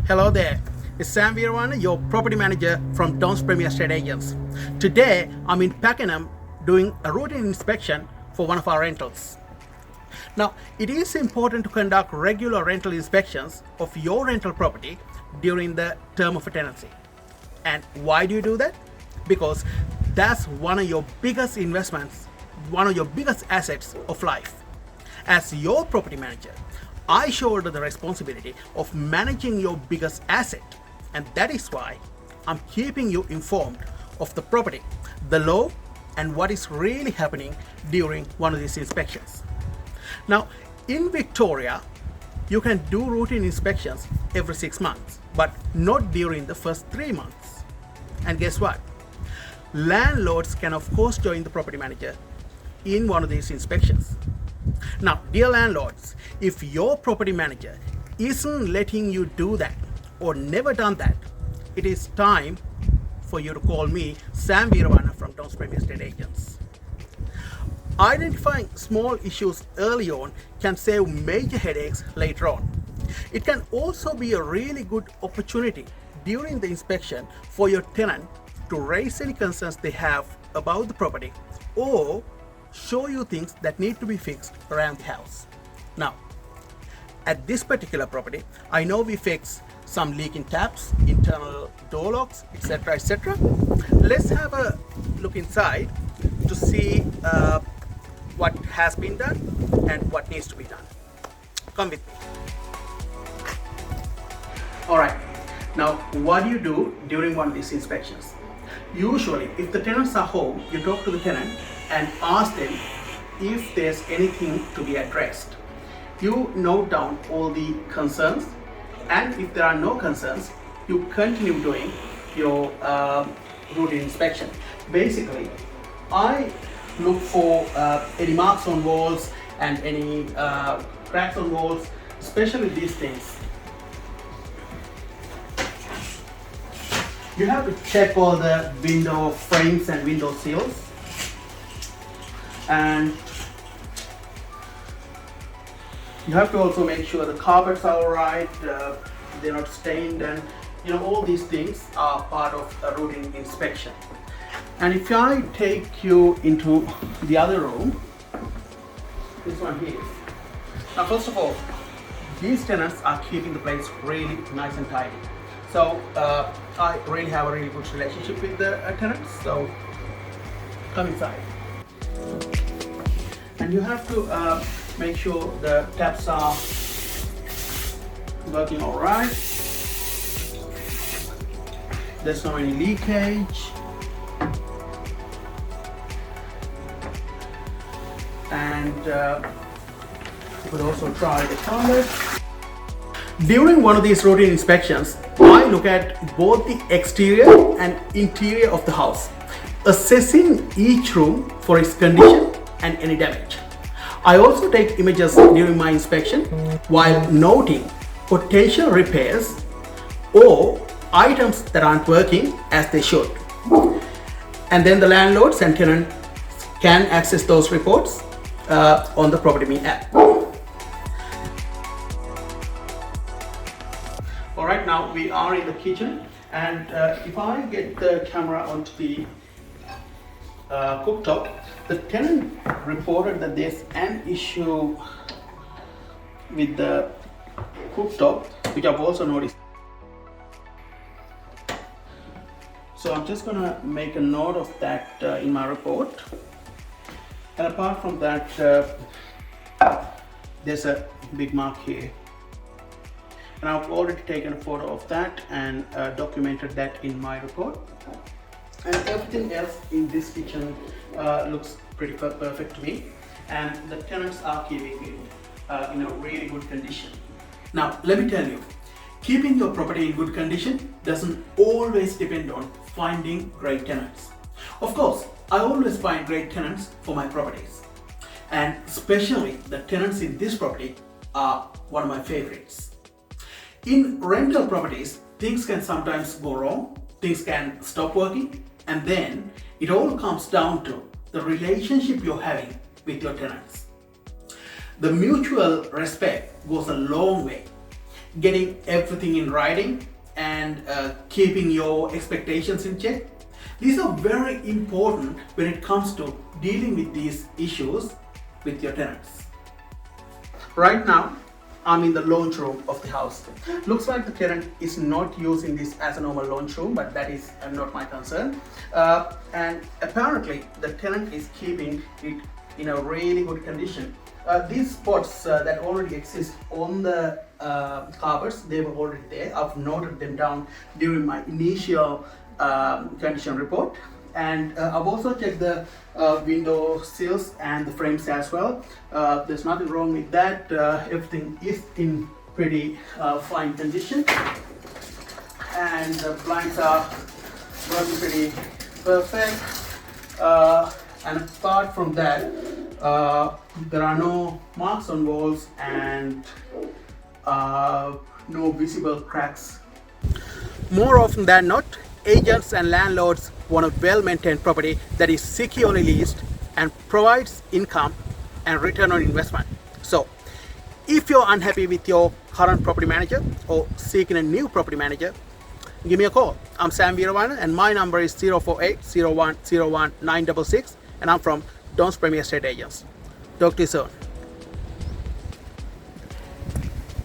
Hello there, it's Sam Weerawarna, your property manager from 𝗺premier Estate Agents. Today, I'm in Pakenham doing a routine inspection for one of our rentals. Now, it is important to conduct regular rental inspections of your rental property during the term of a tenancy. And why do you do that? Because that's one of your biggest investments, one of your biggest assets of life. As your property manager, I shoulder the responsibility of managing your biggest asset, and that is why I'm keeping you informed of the property, the law, and what is really happening during one of these inspections. Now, in Victoria, you can do routine inspections every 6 months, but not during the first 3 months. And guess what? Landlords can of course join the property manager in one of these inspections. Now, dear landlords, if your property manager isn't letting you do that or never done that, it is time for you to call me, Sam Weerawarna from 𝗺premier Estate Agents. Identifying small issues early on can save major headaches later on. It can also be a really good opportunity during the inspection for your tenant to raise any concerns they have about the property or show you things that need to be fixed around the house. Now, at this particular property, I know we fixed some leaking taps, internal door locks, etc., etc. Let's have a look inside to see what has been done and what needs to be done. Come with me. All right, now what do you do during one of these inspections? Usually, if the tenants are home, you talk to the tenant and ask them if there's anything to be addressed. You note down all the concerns, and if there are no concerns, you continue doing your routine inspection. Basically, I look for any marks on walls and any cracks on walls, especially these things. You have to check all the window frames and window sills, and you have to also make sure the carpets are alright, they're not stained, and all these things are part of a routine inspection. And if I take you into the other room, this one here. Now, first of all, these tenants are keeping the place really nice and tidy. So I really have a really good relationship with the tenants. So come inside. And you have to make sure the taps are working all right. There's not any leakage. And you could also try the toilet. During one of these routine inspections, I look at both the exterior and interior of the house, assessing each room for its condition and any damage. I also take images during my inspection while noting potential repairs or items that aren't working as they should. And then the landlords and tenants can access those reports on the PropertyMe app. Alright, now we are in the kitchen, and if I get the camera onto the cooktop, the tenant reported that there's an issue with the cooktop, which I've also noticed. So I'm just going to make a note of that in my report. And apart from that, there's a big mark here. And I've already taken a photo of that and documented that in my report. And everything else in this kitchen looks pretty perfect to me. And the tenants are keeping it in a really good condition. Now, let me tell you, keeping your property in good condition doesn't always depend on finding great tenants. Of course, I always find great tenants for my properties. And especially the tenants in this property are one of my favorites. In rental properties, things can sometimes go wrong, things can stop working, and then it all comes down to the relationship you're having with your tenants. The mutual respect goes a long way. getting everything in writing, and keeping your expectations in check. These are very important when it comes to dealing with these issues with your tenants. Right now, I'm in the launch room of the house. Looks like the tenant is not using this as a normal launch room, but that is not my concern. And apparently, the tenant is keeping it in a really good condition. These spots that already exist on the carpets, they were already there. I've noted them down during my initial condition report. And I've also checked the window sills and the frames as well. There's nothing wrong with that. Everything is in pretty fine condition. And the blinds are working pretty perfect. And apart from that, there are no marks on walls and no visible cracks. More often than not, agents and landlords want a well-maintained property that is securely leased and provides income and return on investment. So, if you're unhappy with your current property manager or seeking a new property manager, give me a call. I'm Sam Weerawarna and my number is 048-0101-966 and I'm from 𝗺 premier estate agents. Talk to you soon.